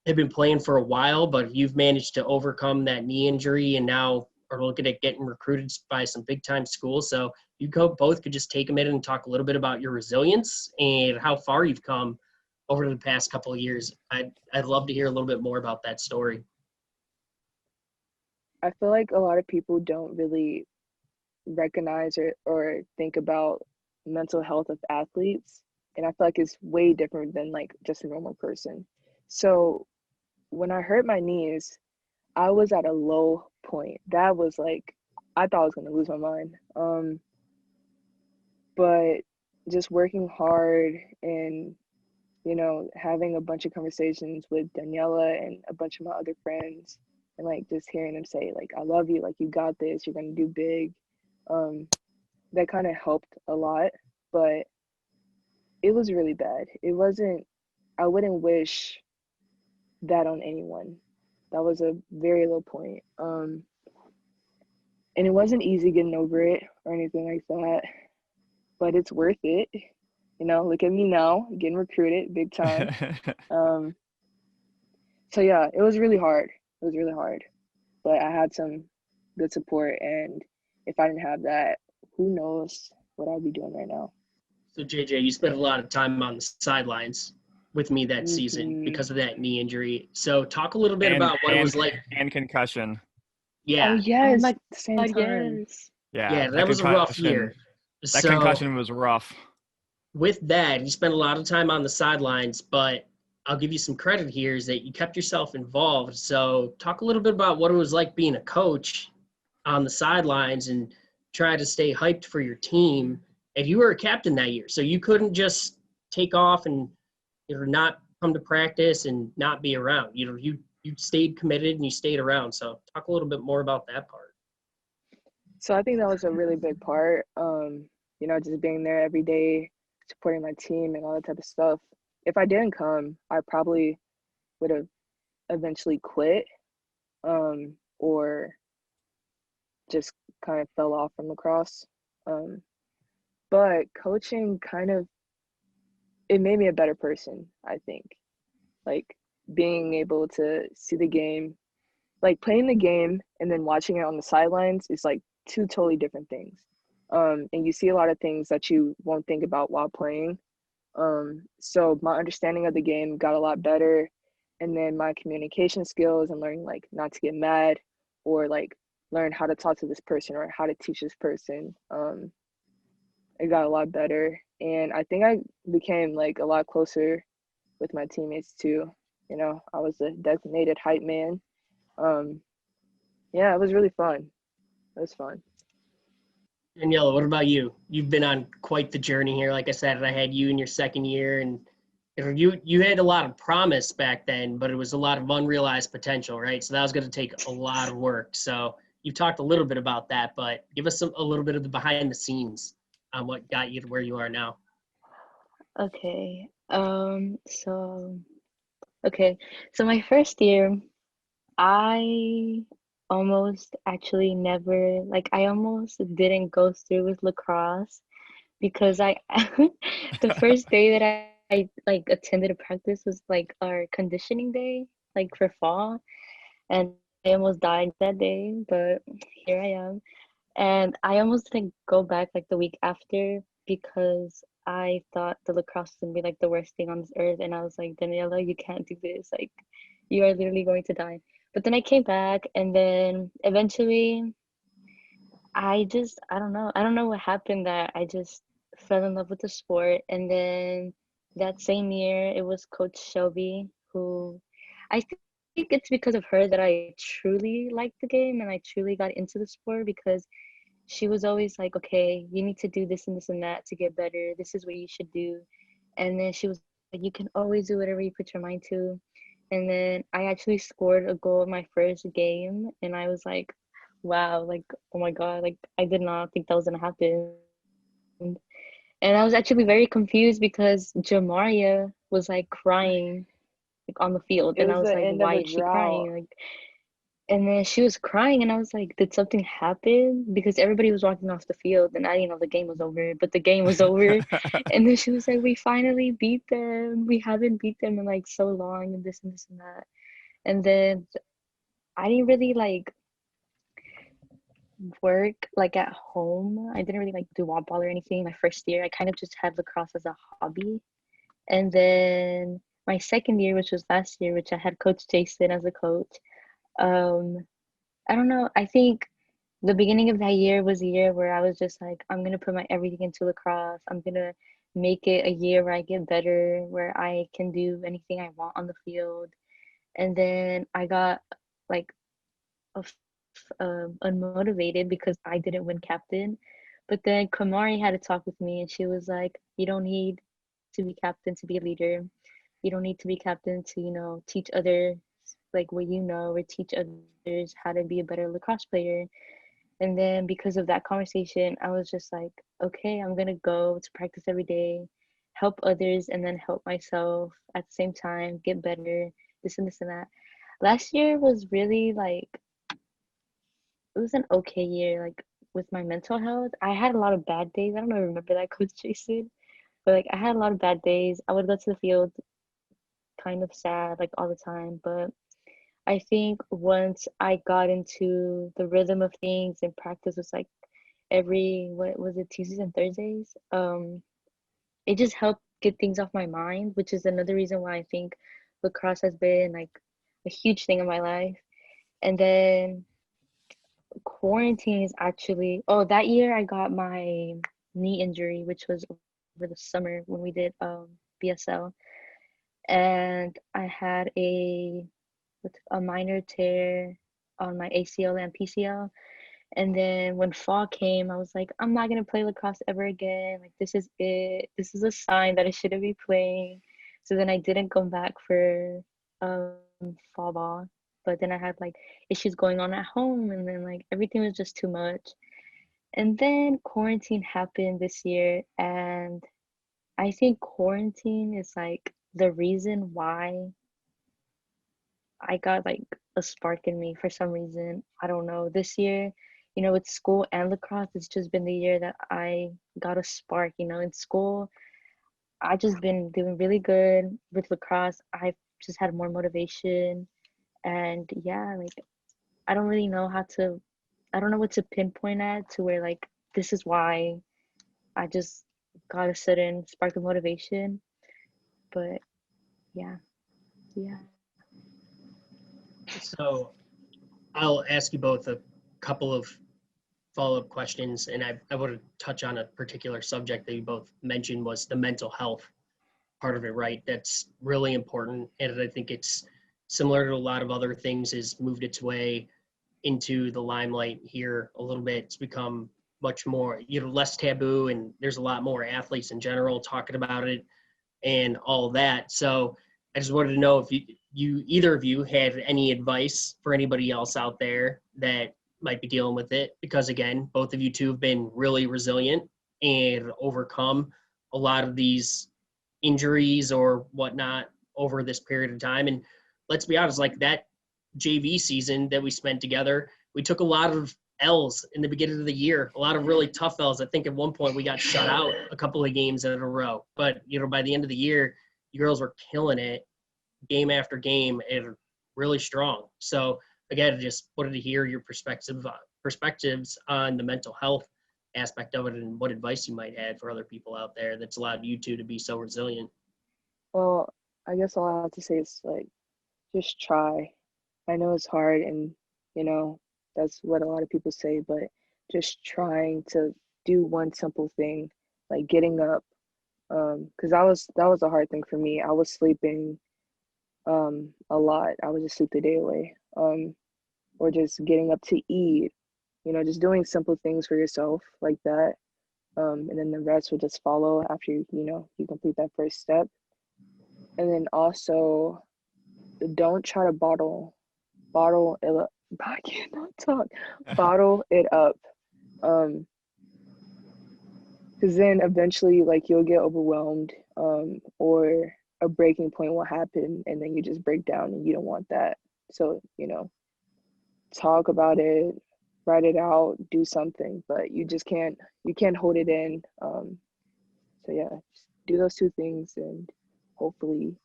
[SPEAKER 3] have been playing for a while, but you've managed to overcome that knee injury and now are looking at getting recruited by some big time schools. So both could just take a minute and talk a little bit about your resilience and how far you've come over the past couple of years. I'd love to hear a little bit more about that story.
[SPEAKER 2] I feel like a lot of people don't really recognize or think about mental health of athletes. And I feel like it's way different than like just a normal person. So when I hurt my knees, I was at a low point. That was like, I thought I was going to lose my mind. But just working hard and, having a bunch of conversations with Daniela and a bunch of my other friends and like just hearing them say like, I love you, like you got this, you're going to do big. That kind of helped a lot, but it was really bad. I wouldn't wish that on anyone. That was a very low point. And it wasn't easy getting over it or anything like that, but it's worth it. Look at me now, getting recruited big time. So yeah, it was really hard. It was really hard, but I had some good support, and if I didn't have that, who knows what I'd be doing right now.
[SPEAKER 3] So JJ, you spent a lot of time on the sidelines with me that season
[SPEAKER 2] Mm-hmm.
[SPEAKER 3] because of that knee injury. So talk a little bit about what it was like.
[SPEAKER 1] And concussion.
[SPEAKER 3] Yeah.
[SPEAKER 2] Oh yes,
[SPEAKER 4] Oh my
[SPEAKER 2] same
[SPEAKER 4] God,
[SPEAKER 2] time.
[SPEAKER 4] yes.
[SPEAKER 3] Yeah, that was a rough year.
[SPEAKER 1] That concussion was rough.
[SPEAKER 3] With that, you spent a lot of time on the sidelines, but I'll give you some credit here is that you kept yourself involved. So talk a little bit about what it was like being a coach on the sidelines and try to stay hyped for your team. And you were a captain that year, so you couldn't just take off and not come to practice and not be around. You stayed committed and you stayed around. So talk a little bit more about that part.
[SPEAKER 2] So I think that was a really big part. Just being there every day, supporting my team and all that type of stuff. If I didn't come, I probably would have eventually quit, or just kind of fell off from lacrosse. But coaching it made me a better person, I think. Like being able to see the game, like playing the game and then watching it on the sidelines is like two totally different things. And you see a lot of things that you won't think about while playing. So my understanding of the game got a lot better. And then my communication skills and learning like not to get mad or like learn how to talk to this person or how to teach this person. It got a lot better. And I think I became like a lot closer with my teammates too. I was a designated hype man. Yeah, it was really fun. It was fun.
[SPEAKER 3] Daniela, what about you? You've been on quite the journey here. Like I said, I had you in your second year, and you had a lot of promise back then, but it was a lot of unrealized potential, right? So that was going to take a lot of work. So you talked a little bit about that, but give us a little bit of the behind the scenes on what got you to where you are now.
[SPEAKER 4] Okay. So my first year, I I almost didn't go through with lacrosse because the first day that I like attended a practice was like our conditioning day, like for fall, and I almost died that day, but here I am. And I almost didn't go back like the week after because I thought the lacrosse was gonna be like the worst thing on this earth. And I was like, Daniela, you can't do this. Like, you are literally going to die. But then I came back, and then eventually I don't know. I don't know what happened that I just fell in love with the sport. And then that same year, it was Coach Shelby who I think it's because of her that I truly liked the game and I truly got into the sport because she was always like, okay, you need to do this and this and that to get better. This is what you should do. And then she was like, you can always do whatever you put your mind to. And then I actually scored a goal in my first game. And I was like, wow, like, oh my God, like, I did not think that was going to happen. And I was actually very confused because Jamaria was like crying like on the field. And I was
[SPEAKER 2] It
[SPEAKER 4] like,
[SPEAKER 2] was the
[SPEAKER 4] why is
[SPEAKER 2] end
[SPEAKER 4] she
[SPEAKER 2] of a
[SPEAKER 4] crying?
[SPEAKER 2] drought.
[SPEAKER 4] Like, and then she was crying, and I was like, did something happen? Because everybody was walking off the field, and I didn't know the game was over, but the game was over. And then she was like, we finally beat them. We haven't beat them in like so long, and this and that. And then I didn't really like work like at home. I didn't really like do wall ball or anything my first year. I kind of just had lacrosse as a hobby. And then my second year, which was last year, which I had Coach Jason as a coach, um, I don't know. I think the beginning of that year was a year where I was just like, I'm gonna put my everything into lacrosse. I'm gonna make it a year where I get better, where I can do anything I want on the field. And then I got like unmotivated because I didn't win captain. But then Kamari had a talk with me, and she was like, "You don't need to be captain to be a leader. You don't need to be captain to, teach others like what you know or teach others how to be a better lacrosse player." And then because of that conversation, I was just like, okay, I'm gonna go to practice every day, help others, and then help myself at the same time, get better, this and that. Last year was really like, it was an okay year, like with my mental health. I had a lot of bad days. I don't know, remember that, Coach Jason? But like, I had a lot of bad days. I would go to the field kind of sad, like all the time. But I think once I got into the rhythm of things and practice was like every, what was it, Tuesdays and Thursdays, it just helped get things off my mind, which is another reason why I think lacrosse has been like a huge thing in my life. And then quarantine is actually, oh, that year I got my knee injury, which was over the summer when we did BSL. And I had a minor tear on my ACL and PCL. And then when fall came, I was like, I'm not gonna play lacrosse ever again. Like, this is it. This is a sign that I shouldn't be playing. So then I didn't come back for fall ball. But then I had like issues going on at home, and then like everything was just too much. And then quarantine happened this year, and I think quarantine is like the reason why I got like a spark in me for some reason. I don't know. This year, with school and lacrosse, it's just been the year that I got a spark. In school, I just been doing really good. With lacrosse, I've just had more motivation. And yeah, like I don't really know I don't know what to pinpoint at to where like this is why I just got a sudden spark of motivation. But yeah, yeah.
[SPEAKER 3] So I'll ask you both a couple of follow-up questions, and I want to touch on a particular subject that you both mentioned was the mental health part of it, right? That's really important, and I think it's similar to a lot of other things, has moved its way into the limelight here a little bit. It's become much more, less taboo, and there's a lot more athletes in general talking about it and all that. So I just wanted to know if you either of you had any advice for anybody else out there that might be dealing with it, because again, both of you two have been really resilient and overcome a lot of these injuries or whatnot over this period of time. And let's be honest, like that JV season that we spent together, we took a lot of L's in the beginning of the year, a lot of really tough L's. I think at one point we got shut out a couple of games in a row. But, by the end of the year, you girls were killing it game after game and really strong. So, again, just wanted to hear your perspectives on the mental health aspect of it and what advice you might have for other people out there that's allowed you two to be so resilient.
[SPEAKER 2] Well, I guess all I have to say is like just try. I know it's hard and you know that's what a lot of people say, but just trying to do one simple thing, like getting up, Because that was a hard thing for me. I was sleeping a lot. I would just sleep the day away. Or just getting up to eat, just doing simple things for yourself like that. And then the rest will just follow after you complete that first step. And then also don't try to bottle it up. I cannot talk. Bottle it up. Because then eventually like you'll get overwhelmed, or a breaking point will happen and then you just break down and you don't want that. So, talk about it, write it out, do something, but you can't hold it in. So yeah, just do those two things and hopefully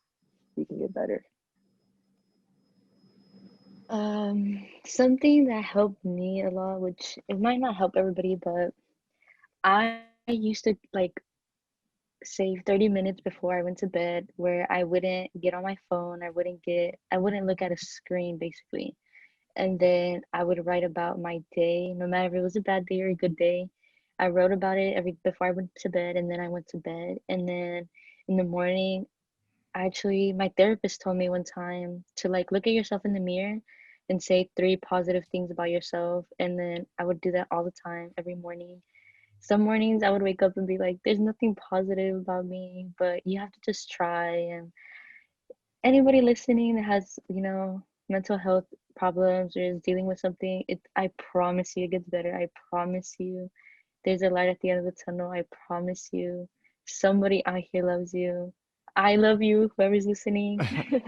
[SPEAKER 2] you can get better.
[SPEAKER 4] Something that helped me a lot, which it might not help everybody, but I used to like save 30 minutes before I went to bed where I wouldn't get on my phone, I wouldn't look at a screen basically. And then I would write about my day, no matter if it was a bad day or a good day. I wrote about it every before I went to bed, and then I went to bed. And then in the morning, actually, my therapist told me one time to like look at yourself in the mirror and say three positive things about yourself. And then I would do that all the time, every morning. Some mornings I would wake up and be like, there's nothing positive about me, but you have to just try. And anybody listening that has, mental health problems or is dealing with something, I promise you it gets better. I promise you there's a light at the end of the tunnel. I promise you somebody out here loves you. I love you, whoever's listening,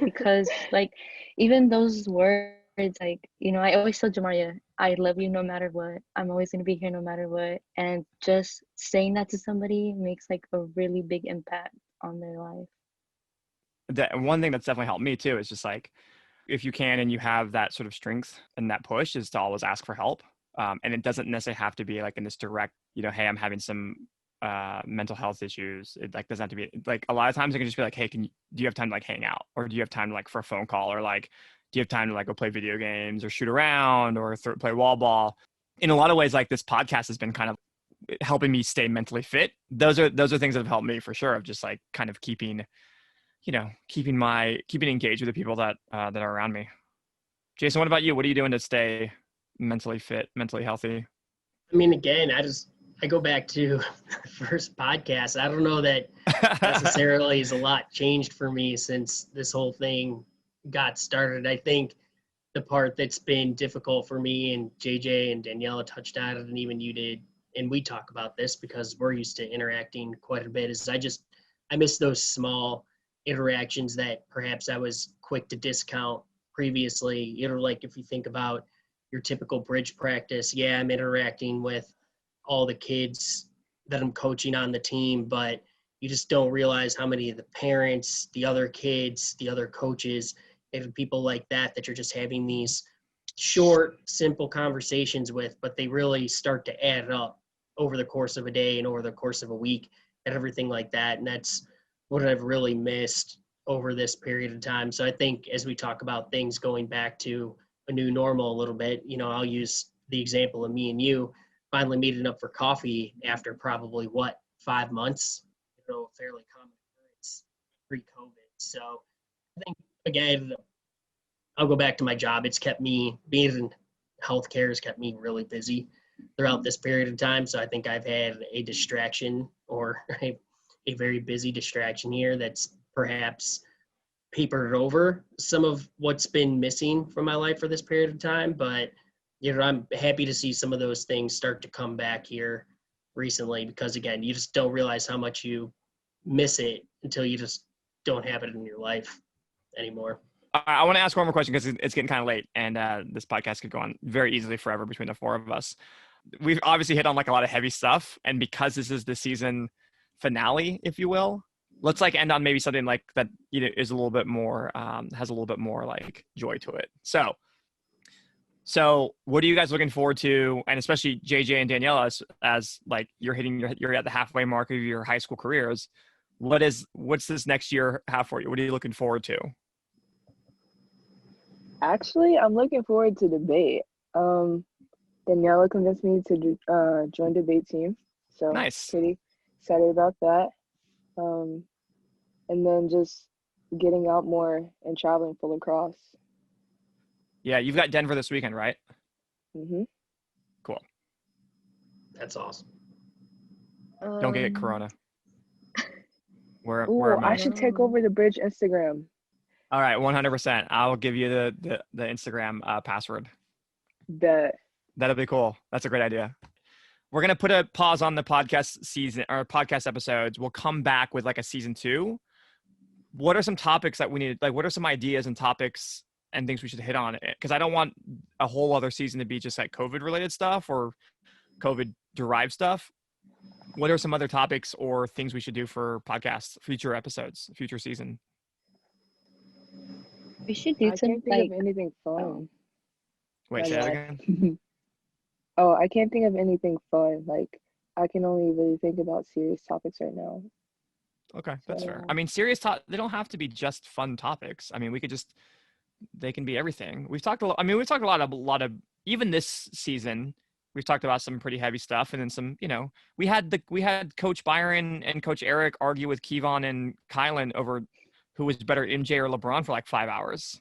[SPEAKER 4] because like even those words, like, I always tell Jamaria, I love you no matter what. I'm always gonna be here no matter what. And just saying that to somebody makes like a really big impact on their life.
[SPEAKER 1] One thing that's definitely helped me too is just like, if you can and you have that sort of strength and that push, is to always ask for help. And it doesn't necessarily have to be like in this direct, hey, I'm having some mental health issues. It like doesn't have to be like, a lot of times it can just be like, hey, do you have time to like hang out, or do you have time to like for a phone call, or like do you have time to like go play video games or shoot around or play wall ball? In a lot of ways, like this podcast has been kind of helping me stay mentally fit. Those are things that have helped me for sure, of just like kind of keeping engaged with the people that that are around me. Jason, what about you? What are you doing to stay mentally fit, mentally healthy?
[SPEAKER 3] I mean, again, I go back to the first podcast. I don't know that necessarily is a lot changed for me since this whole thing got started. I think the part that's been difficult for me, and JJ and Daniela touched on it, and even you did, and we talk about this because we're used to interacting quite a bit, is I miss those small interactions that perhaps I was quick to discount previously. Like if you think about your typical bridge practice, yeah, I'm interacting with all the kids that I'm coaching on the team, but you just don't realize how many of the parents, the other kids, the other coaches, and people like that you're just having these short, simple conversations with, but they really start to add up over the course of a day and over the course of a week and everything like that. And that's what I've really missed over this period of time. So I think as we talk about things going back to a new normal a little bit, I'll use the example of me and you finally meeting up for coffee after probably 5 months, fairly common occurrence pre-COVID. So I think, again, I'll go back to my job. It's kept me, being in healthcare has kept me really busy throughout this period of time. So I think I've had a distraction, or a very busy distraction here that's perhaps papered over some of what's been missing from my life for this period of time. But, I'm happy to see some of those things start to come back here recently, because again, you just don't realize how much you miss it until you just don't have it in your life anymore.
[SPEAKER 1] I want to ask one more question because it's getting kind of late, and this podcast could go on very easily forever between the four of us. We've obviously hit on like a lot of heavy stuff, and because this is the season finale, if you will, let's like end on maybe something like that, is a little bit more, has a little bit more like joy to it. So what are you guys looking forward to? And especially JJ and Daniela, as like you're at the halfway mark of your high school careers. What's this next year have for you? What are you looking forward to?
[SPEAKER 2] Actually, I'm looking forward to debate. Daniela convinced me to join debate team, so
[SPEAKER 1] Nice.
[SPEAKER 2] pretty excited about that. Um, and then just getting out more and traveling for lacrosse.
[SPEAKER 1] Yeah, you've got Denver this weekend, right?
[SPEAKER 2] Hmm.
[SPEAKER 1] Cool.
[SPEAKER 3] That's awesome.
[SPEAKER 1] Don't get corona. Where
[SPEAKER 2] Ooh,
[SPEAKER 1] am
[SPEAKER 2] I
[SPEAKER 1] I?
[SPEAKER 2] should take over the Bridge Instagram.
[SPEAKER 1] All right, 100%. I'll give you the Instagram password.
[SPEAKER 2] Bet.
[SPEAKER 1] That'll be cool. That's a great idea. We're gonna put a pause on the podcast season or podcast episodes. We'll come back with like a season 2. What are some topics that we need? Like, what are some ideas and topics and things we should hit on? Because I don't want a whole other season to be just like COVID related stuff or COVID derived stuff. What are some other topics or things we should do for podcasts, future episodes, future season?
[SPEAKER 4] We should do
[SPEAKER 2] I
[SPEAKER 4] some
[SPEAKER 2] can't think
[SPEAKER 4] like
[SPEAKER 2] of anything fun.
[SPEAKER 1] Wait,
[SPEAKER 2] My
[SPEAKER 1] say that
[SPEAKER 2] bad.
[SPEAKER 1] again.
[SPEAKER 2] Oh, I can't think of anything fun. Like, I can only really think about serious topics right now.
[SPEAKER 1] Okay, that's fair. I
[SPEAKER 2] So,
[SPEAKER 1] mean, they don't have to be just fun topics. I mean, they can be everything. We've talked a lot. I mean, we've talked a lot of, even this season, we've talked about some pretty heavy stuff and then some, we had Coach Byron and Coach Eric argue with Kevon and Kylan over who was better, MJ or LeBron, for like 5 hours.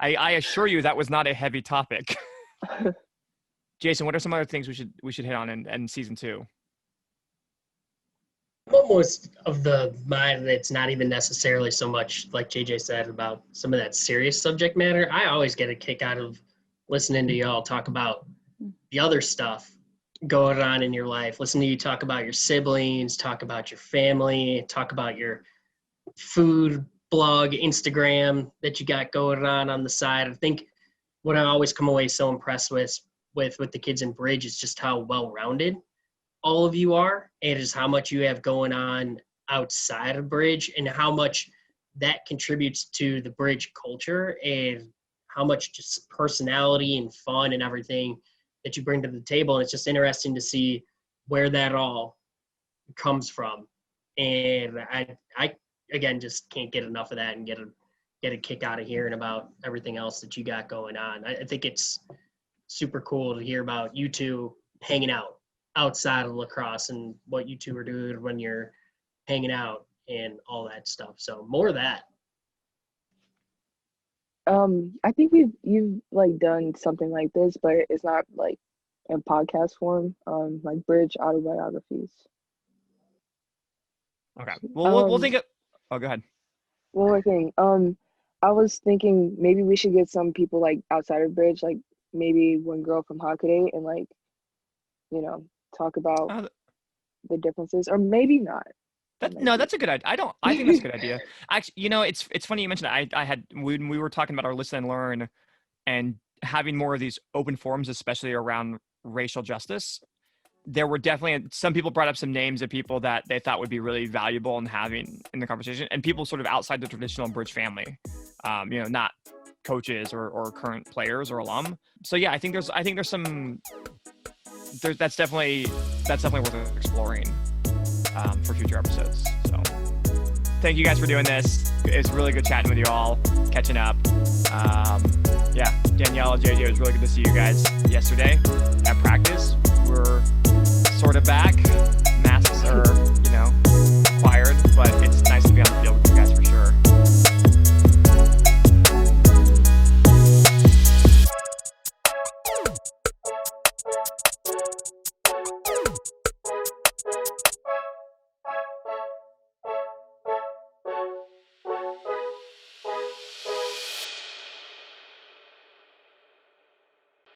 [SPEAKER 1] I assure you that was not a heavy topic. Jason, what are some other things we should hit on in season 2?
[SPEAKER 3] I'm almost of the mind that it's not even necessarily so much like JJ said about some of that serious subject matter. I always get a kick out of listening to y'all talk about the other stuff going on in your life. Listen to you talk about your siblings, talk about your family, talk about your food blog, Instagram that you got going on the side. I think what I always come away so impressed with the kids in Bridge is just how well-rounded all of you are, and just how much you have going on outside of Bridge and how much that contributes to the Bridge culture and how much just personality and fun and everything that you bring to the table. And it's just interesting to see where that all comes from. And I again, just can't get enough of that and get a kick out of hearing about everything else that you got going on. I think it's super cool to hear about you two hanging out outside of lacrosse and what you two are doing when you're hanging out and all that stuff. So more of that.
[SPEAKER 2] I think you've like done something like this, but it's not like in podcast form. Like Bridge autobiographies.
[SPEAKER 1] Okay. Well, we'll think
[SPEAKER 2] Um,
[SPEAKER 1] of. Oh, go ahead.
[SPEAKER 2] one more thing. I was thinking maybe we should get some people like outside of Bridge, like maybe one girl from Hockaday, and like, talk about
[SPEAKER 1] Uh,
[SPEAKER 2] the differences, or maybe not. That might
[SPEAKER 1] No,
[SPEAKER 2] be.
[SPEAKER 1] that's a good idea. I think that's a good idea. Actually, it's funny you mentioned it. I had when we were talking about our listen and learn and having more of these open forums, especially around racial justice. There were definitely some people brought up some names of people that they thought would be really valuable in having in the conversation, and people sort of outside the traditional Bridge family, not coaches or current players or alum. So yeah, I think there's some that's definitely worth exploring for future episodes. So thank you guys for doing this. It's really good chatting with you all, catching up. Yeah, Daniela, JJ, it was really good to see you guys yesterday at practice.